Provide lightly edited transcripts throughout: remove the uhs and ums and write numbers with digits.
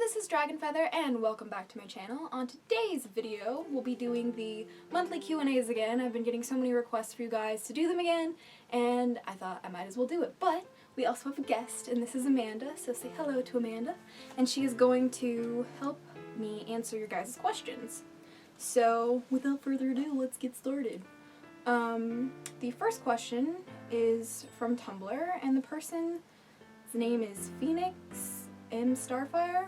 this is DragonFeather and welcome back to my channel. On today's video, we'll be doing the monthly Q&As again. I've been getting so many requests for you guys to do them again, and I thought I might as well do it. But we also have a guest, and this is Amanda, so say hello to Amanda. And she is going to help me answer your guys' questions. So, without further ado, let's get started. The first question is from Tumblr, and the person's name is Phoenix M. Starfire.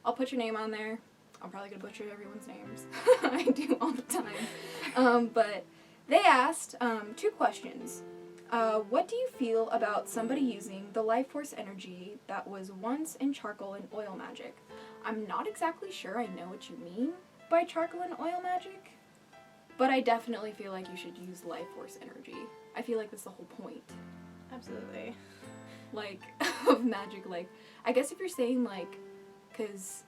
I'll put your name on there. I'm probably gonna butcher everyone's names. I do all the time. But they asked two questions. What do you feel about somebody using the life force energy that was once in charcoal and oil magic? I'm not exactly sure I know what you mean by charcoal and oil magic, but I definitely feel like you should use life force energy. I feel like that's the whole point. Absolutely. Like, of magic, like, I guess if you're saying, like, because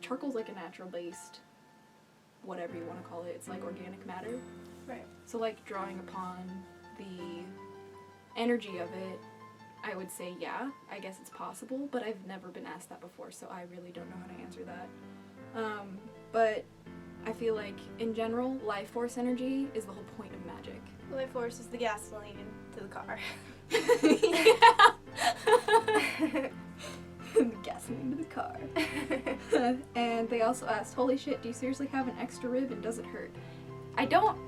charcoal's like a natural-based, whatever you want to call it, it's like organic matter. Right. So, like, drawing upon the energy of it, I would say, yeah, I guess it's possible, but I've never been asked that before, so I really don't know how to answer that. But I feel like, in general, life force energy is the whole point of magic. Life force is the gasoline to the car. Gasoline to the car. And they also asked, holy shit, do you seriously have an extra rib and does it hurt? I don't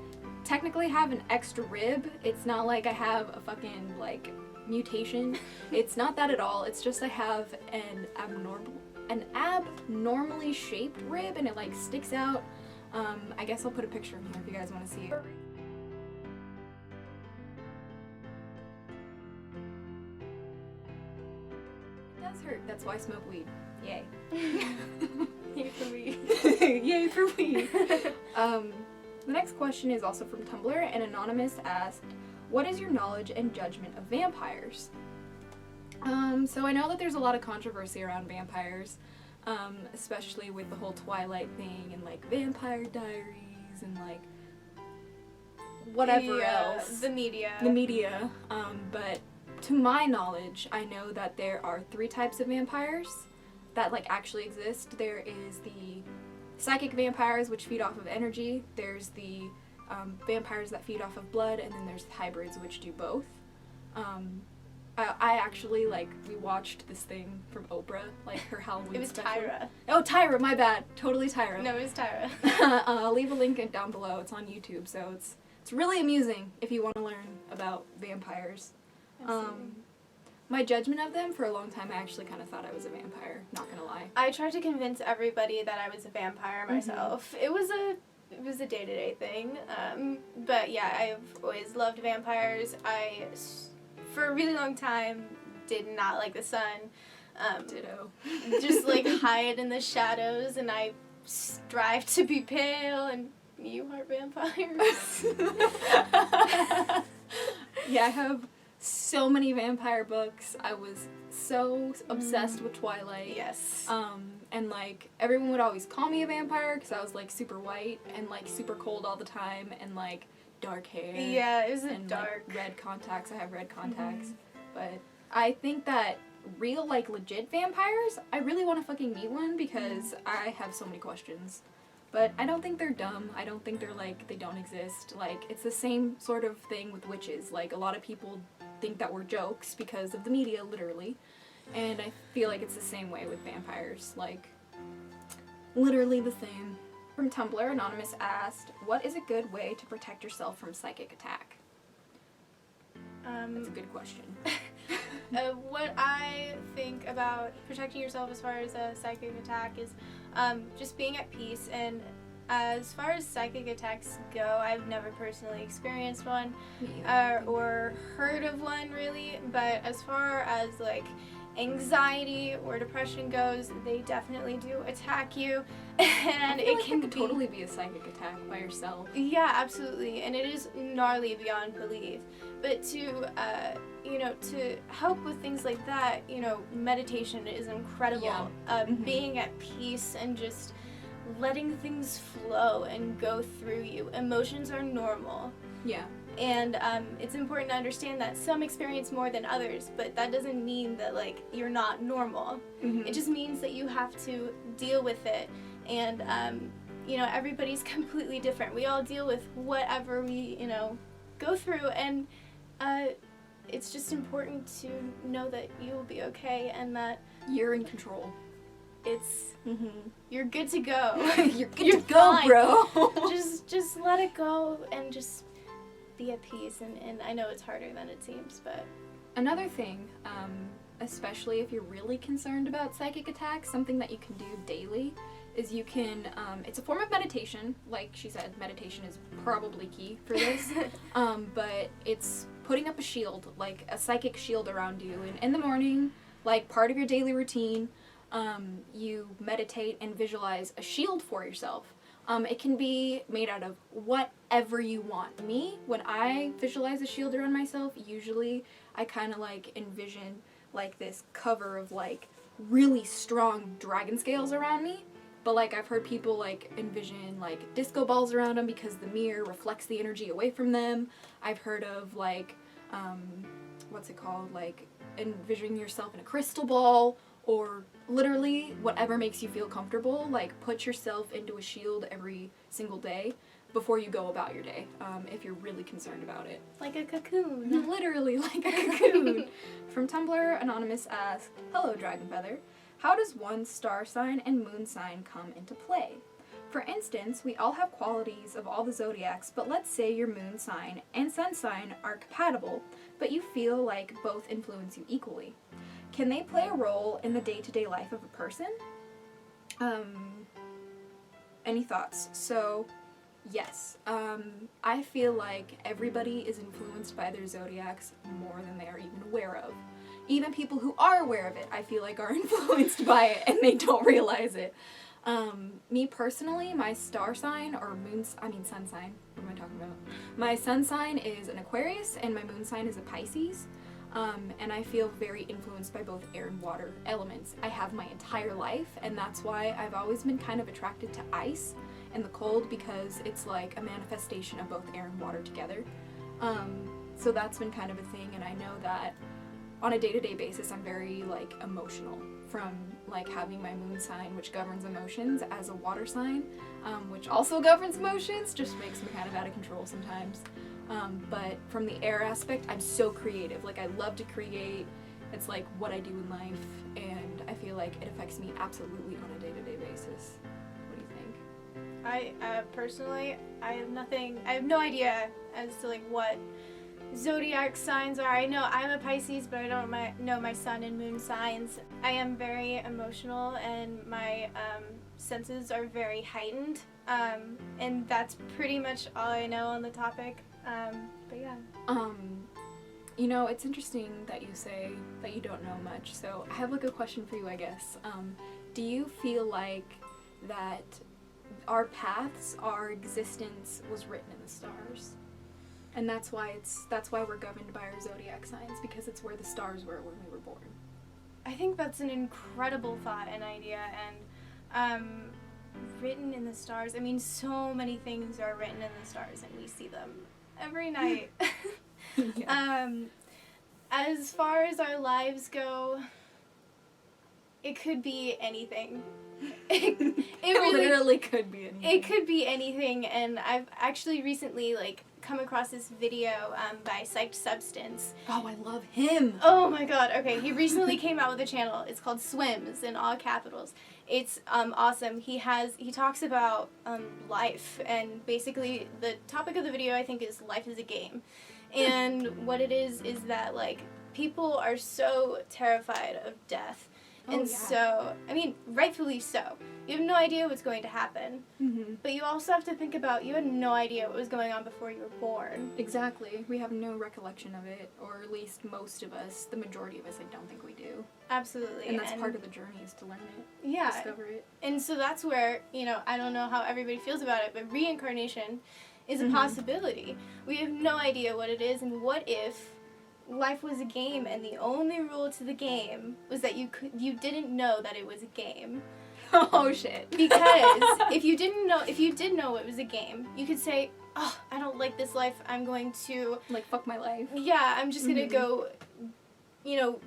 technically have an extra rib. It's not like I have a fucking, like, mutation. It's not that at all. It's just I have an abnormally shaped rib and it, like, sticks out. I guess I'll put a picture in here if you guys want to see it. Hurt. That's why I smoke weed. Yay. Yay for weed. Yay for weed. The next question is also from Tumblr, and Anonymous asked, what is your knowledge and judgment of vampires? So I know that there's a lot of controversy around vampires, especially with the whole Twilight thing and, like, Vampire Diaries and, like, whatever else. The media. The media. But to my knowledge, I know that there are 3 types of vampires that, like, actually exist. There is the psychic vampires, which feed off of energy. There's the vampires that feed off of blood, and then there's hybrids, which do both. I actually, like, we watched this thing from Oprah, like, her Halloween It was special. Tyra. Oh, Tyra, my bad. Totally Tyra. No, it was Tyra. I'll leave a link down below. It's on YouTube, so it's really amusing if you want to learn about vampires. My judgment of them, for a long time, I actually kind of thought I was a vampire, not gonna lie. I tried to convince everybody that I was a vampire myself. It was a day-to-day thing. But yeah, I've always loved vampires. I, for a really long time, did not like the sun. Ditto. Just, like, hide in the shadows, and I strive to be pale, and you are vampires. Yeah, I have so many vampire books. I was so obsessed with Twilight. Yes. And, like, everyone would always call me a vampire because I was, like, super white and, like, super cold all the time and, like, dark hair. Yeah, it was and dark. Like, red contacts. I have red contacts. But I think that real, like, legit vampires, I really want to fucking meet one because I have so many questions. But I don't think they're dumb. I don't think they're, like, they don't exist. Like, it's the same sort of thing with witches. Like, a lot of people think that we're jokes because of the media, literally. And I feel like it's the same way with vampires. Like, literally the same. From Tumblr, Anonymous asked, what is a good way to protect yourself from psychic attack? That's a good question. What I think about protecting yourself as far as a psychic attack is just being at peace. And as far as psychic attacks go, I've never personally experienced one or heard of one, really. But as far as, like, anxiety or depression goes, they definitely do attack you, and it can could totally be a psychic attack by yourself. Yeah, absolutely, and it is gnarly beyond belief. But to to help with things like that, meditation is incredible. Yeah. Being at peace and just letting things flow and go through you. Emotions are normal. Yeah. And it's important to understand that some experience more than others, but that doesn't mean that like you're not normal. It just means that you have to deal with it. And you know, everybody's completely different. We all deal with whatever we, you know, go through, and it's just important to know that you will be okay and that you're in control. It's you're good to go. You're good to go, fine. bro. just let it go and just be at peace. And I know it's harder than it seems, but another thing, especially if you're really concerned about psychic attacks, something that you can do daily is you can, it's a form of meditation. Like she said, meditation is probably key for this. But it's putting up a shield, like a psychic shield around you. And in the morning, like part of your daily routine, you meditate and visualize a shield for yourself. It can be made out of whatever you want. Me, when I visualize a shield around myself, usually I kind of like envision like this cover of like really strong dragon scales around me. But like I've heard people like envision like disco balls around them because the mirror reflects the energy away from them. I've heard of like, what's it called? Like envisioning yourself in a crystal ball, or literally whatever makes you feel comfortable. Like put yourself into a shield every single day before you go about your day, if you're really concerned about it. like a cocoon. Literally like a cocoon. From Tumblr, Anonymous asked, "Hello, DragonFeather. How does one's star sign and moon sign come into play? For instance, we all have qualities of all the zodiacs, but let's say your moon sign and sun sign are compatible, but you feel like both influence you equally. Can they play a role in the day-to-day life of a person?" Any thoughts? So, yes. I feel like everybody is influenced by their zodiacs more than they are even aware of. Even people who are aware of it, I feel like, are influenced by it and they don't realize it. Me personally, my star sign, or sun sign, what am I talking about? My sun sign is an Aquarius and my moon sign is a Pisces. And I feel very influenced by both air and water elements. I have my entire life, and that's why I've always been kind of attracted to ice and the cold, because it's like a manifestation of both air and water together. So that's been kind of a thing, and I know that on a day-to-day basis I'm very like emotional, from like having my moon sign, which governs emotions, as a water sign, which also governs emotions, just makes me kind of out of control sometimes. But from the air aspect, I'm so creative. Like I love to create. It's like what I do in life, and I feel like it affects me absolutely on a day-to-day basis. What do you think? I personally, I have no idea as to like what zodiac signs are. I know I'm a Pisces, but I don't know my sun and moon signs. I am very emotional, and my senses are very heightened, and that's pretty much all I know on the topic. But yeah. You know, it's interesting that you say that you don't know much, so I have like a question for you, I guess. Do you feel like that our paths, our existence was written in the stars? And that's why we're governed by our zodiac signs, because it's where the stars were when we were born. I think that's an incredible thought and idea, and written in the stars. I mean, so many things are written in the stars, and we see them every night. Yeah. As far as our lives go, it could be anything. It literally could be anything. It could be anything, and I've actually recently come across this video by Psyched Substance. Oh, I love him. Oh my god, okay. He recently came out with a channel. It's called Swims, in all capitals. It's awesome. He talks about life, and basically the topic of the video, I think, is life is a game. And what it is that people are so terrified of death. And so, I mean, rightfully so. You have no idea what's going to happen. Mm-hmm. But you also have to think about, you had no idea what was going on before you were born. Exactly. We have no recollection of it, or at least most of us, the majority of us, I don't think we do. Absolutely. And that's part of the journey, is to learn it. Yeah. Discover it. And so that's where, I don't know how everybody feels about it, but reincarnation is a possibility. We have no idea what it is, and what if life was a game, and the only rule to the game was that you didn't know that it was a game. Oh shit. Because if you did know it was a game, you could say, oh, I don't like this life, I'm going to, like, fuck my life. yeah, I'm just gonna go, you know,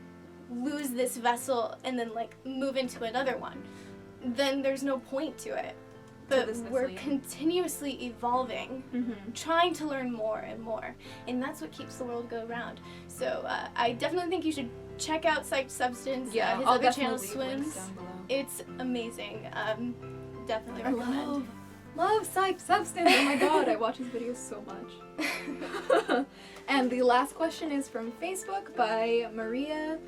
lose this vessel and then, like, move into another one, then there's no point to it. But we're continuously evolving, trying to learn more and more, and that's what keeps the world go round. So I definitely think you should check out Psyched Substance. Yeah, his I'll other definitely channel, leave links Swims. down below. It's amazing. Definitely recommend. Love Psyched Substance. Oh my god, I watch his videos so much. And the last question is from Facebook by Maria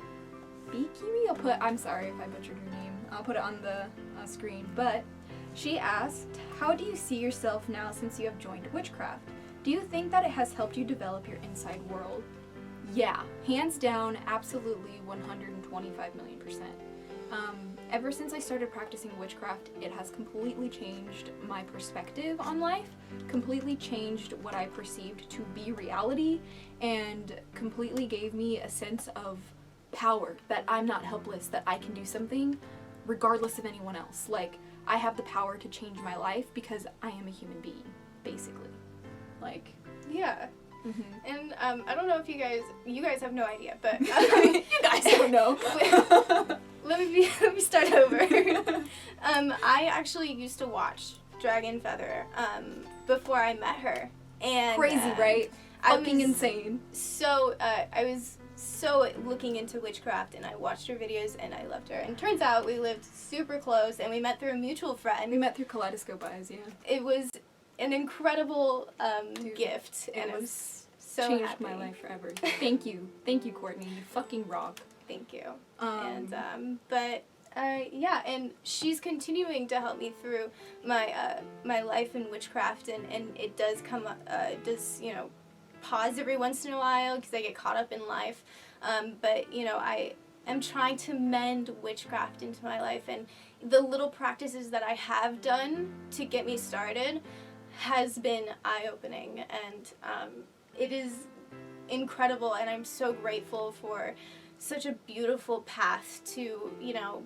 Bikiri. I'm sorry if I butchered your name. I'll put it on the screen. But she asked, how do you see yourself now since you have joined witchcraft? Do you think that it has helped you develop your inside world? Yeah, hands down, absolutely 125 million %. Ever since I started practicing witchcraft, it has completely changed my perspective on life, completely changed what I perceived to be reality, and completely gave me a sense of power, that I'm not helpless, that I can do something regardless of anyone else. Like, I have the power to change my life because I am a human being, basically. Like, yeah. And I don't know if you guys have no idea, but you guys don't know. let me start over. I actually used to watch DragonFeather before I met her, and crazy, right? Fucking insane. So I was so looking into witchcraft, and I watched her videos, and I loved her. And turns out we lived super close, and we met through a mutual friend. We met through Kaleidoscope Eyes, yeah. It was an incredible gift, and it was so changed happy. my life forever. Thank you, Courtney. You fucking rock. Thank you. Yeah, and she's continuing to help me through my life in witchcraft, and it does come it does, you know, pause every once in a while because I get caught up in life, but you know, I am trying to mend witchcraft into my life, and the little practices that I have done to get me started has been eye-opening, and it is incredible, and I'm so grateful for such a beautiful path to, you know,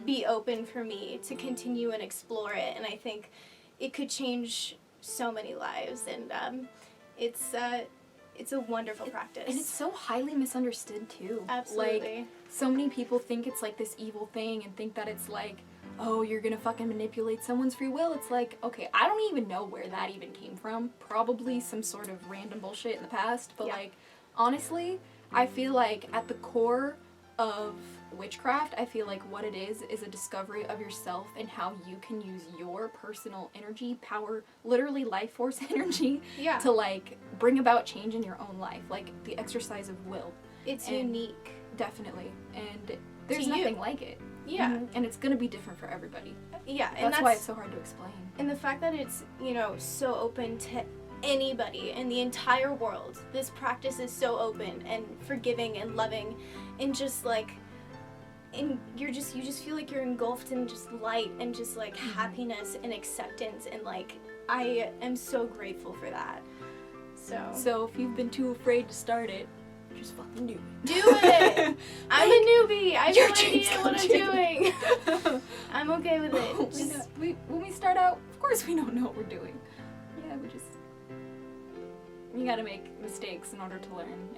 be open for me to continue and explore it, and I think it could change so many lives, and it's a wonderful practice. And it's so highly misunderstood too. Absolutely. Like, so many people think it's like this evil thing and think that it's like, oh, you're gonna fucking manipulate someone's free will. It's like, okay, I don't even know where that even came from. Probably some sort of random bullshit in the past, but like, honestly, I feel like at the core of witchcraft, I feel like what it is a discovery of yourself and how you can use your personal energy, power, literally life force energy, to like bring about change in your own life, like the exercise of will. It's unique. Definitely. And there's nothing like it. Yeah. And it's gonna be different for everybody. Yeah, and that's why it's so hard to explain. And the fact that it's, you know, so open to anybody in the entire world. This practice is so open and forgiving and loving, and just like, and you just feel like you're engulfed in just light and just like happiness and acceptance, and like I am so grateful for that. So if you've been too afraid to start it, just fucking do it. Do it! I'm a newbie. I have no idea what I'm doing. I'm okay with it. When we start out, of course we don't know what we're doing. Yeah, you gotta make mistakes in order to learn.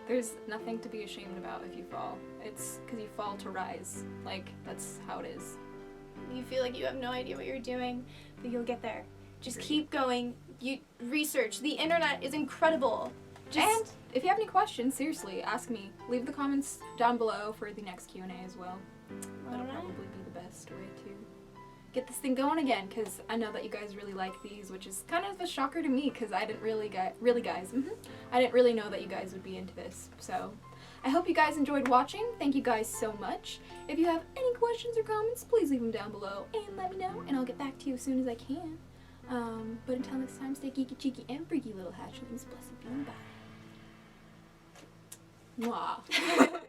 There's nothing to be ashamed about if you fall. It's because you fall to rise. Like, that's how it is. You feel like you have no idea what you're doing, but you'll get there. Just keep going. You research. The internet is incredible. And if you have any questions, seriously, ask me. Leave the comments down below for the next Q&A as well. That'll probably be the best way to get this thing going again, because I know that you guys really like these, which is kind of a shocker to me, because I didn't really I didn't really know that you guys would be into this. So I hope you guys enjoyed watching. Thank you guys so much. If you have any questions or comments, please leave them down below and let me know, and I'll get back to you as soon as I can. But until next time, stay geeky, cheeky, and freaky, little hatchlings. Blessed be and bye. Mwah.